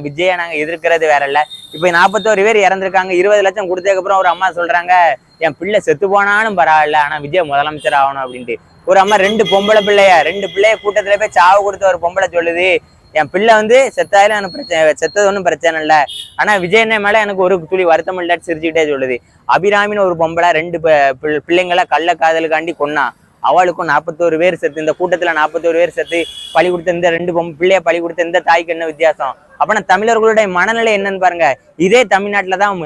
விஜயை நாங்க எதிர்க்கிறது வேற இல்ல. இப்ப 41 பேர் இறந்திருக்காங்க. 20 லட்சம் கொடுத்ததுக்கு அப்புறம் ஒரு அம்மா சொல்றாங்க, என் பிள்ளை செத்து போனாலும் பரவாயில்ல, ஆனா விஜய் முதலமைச்சர் ஆகணும் அப்படின்ட்டு. ஒரு அம்மா 2 பொம்பளை பிள்ளைய 2 பிள்ளைய கூட்டத்துல போய் சாவு கொடுத்த ஒரு பொம்பளை சொல்லுது, என் பிள்ளை செத்தாலும் எனக்கு பிரச்சனை, செத்தது ஒன்றும் பிரச்சனை இல்லை, ஆனா விஜய் மேல எனக்கு ஒரு துளி வருத்தம் இல்லைன்னு சிரிச்சுக்கிட்டே சொல்லுது. அபிராமின்னு ஒரு பொம்பளை 2 பிள்ளைங்களை கள்ள காதலுக்காண்டி கொன்னா, அவளுக்கும் 41 பேர் செத்து, இந்த கூட்டத்துல 41 பேர் செத்து பழி கொடுத்த இந்த 2 பிள்ளைய பழி கொடுத்த இந்த தாய்க்கு என்ன வித்தியாசம்? அப்பனா தமிழர்களுடைய மனநிலை என்னன்னு பாருங்க. இதே தமிழ்நாட்டுலதான்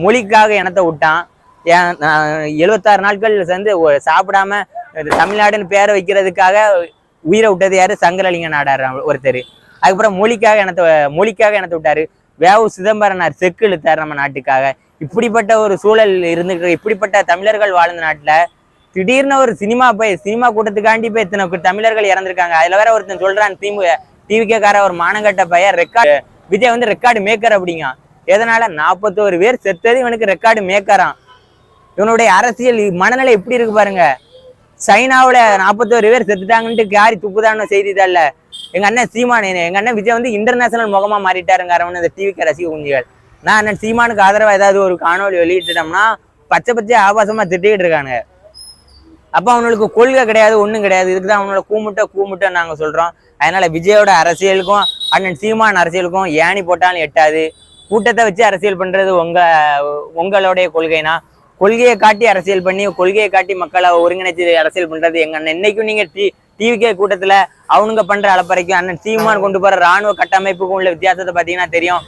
மொழிக்காக இனத்தை விட்டான். 76 நாட்கள் சாப்பிடாம தமிழ்நாடுன்னு பேரை வைக்கிறதுக்காக உயிரை விட்டது யாரு? சங்கரலிங்க நாடார் ஒருத்தர். அதுக்கப்புறம் மொழிக்காக இனத்தை விட்டாரு. வேவு சிதம்பரனார் செக்கு இழுத்தாரு நம்ம நாட்டுக்காக. இப்படிப்பட்ட ஒரு சூழல் இருந்துட்டு, இப்படிப்பட்ட தமிழர்கள் வாழ்ந்த நாட்டுல திடீர்னு ஒரு சினிமா கூட்டத்துக்காண்டி போய் இத்தனை தமிழர்கள் இறந்திருக்காங்க. அதுல வேற ஒருத்தன் சொல்றான், டிவிக்கார ஒரு மானங்கட்ட பையன் விஜய் ரெக்கார்டு மேக்கர் அப்படிங்க. எதனால? 41 பேர் செத்தது இவனுக்கு ரெக்கார்டு மேக்கரான். இவனுடைய அரசியல் மனநிலை எப்படி இருக்கு பாருங்க. சைனாவுல 41 பேர் செத்துட்டாங்கன்ட்டு காரி துப்புதான்னு செய்திதான்ல. எங்க அண்ணன் சீமான், எங்க அண்ணன் விஜய் இன்டர்நேஷனல் முகமா மாறிட்டாருங்க. இந்த டிவிக்கு ரசிக குஞ்சுகள். நான் அண்ணன் சீமானுக்கு ஆதரவா ஏதாவது ஒரு காணொலி வெளியிட்டுட்டோம்னா பச்சை ஆபாசமா திட்டிக்கிட்டு இருக்கானுங்க. அப்ப அவனுக்கு கொள்கை கிடையாது, ஒண்ணும் கிடையாது. இதுக்குதான் அவனோட கூமுட்டை நாங்க சொல்றோம். அதனால விஜயோட அரசியலுக்கும் அண்ணன் சீமான் அரசியலுக்கும் ஏணி போட்டாலும் எட்டாது. கூட்டத்தை வச்சு அரசியல் பண்றது உங்களுடைய கொள்கைனா, கொள்கையை காட்டி அரசியல் பண்ணி, கொள்கையை காட்டி மக்களை ஒருங்கிணைச்சு அரசியல் பண்றது எங்க அண்ணன். இன்னைக்கும் நீங்க டிவிகே கூட்டத்துல அவனுங்க பண்ற அளப்பறைக்கும் அண்ணன் சீமான் கொண்டு போற ராணுவ கட்டமைப்புக்கும் உள்ள வித்தியாசத்தை பாத்தீங்கன்னா தெரியும்.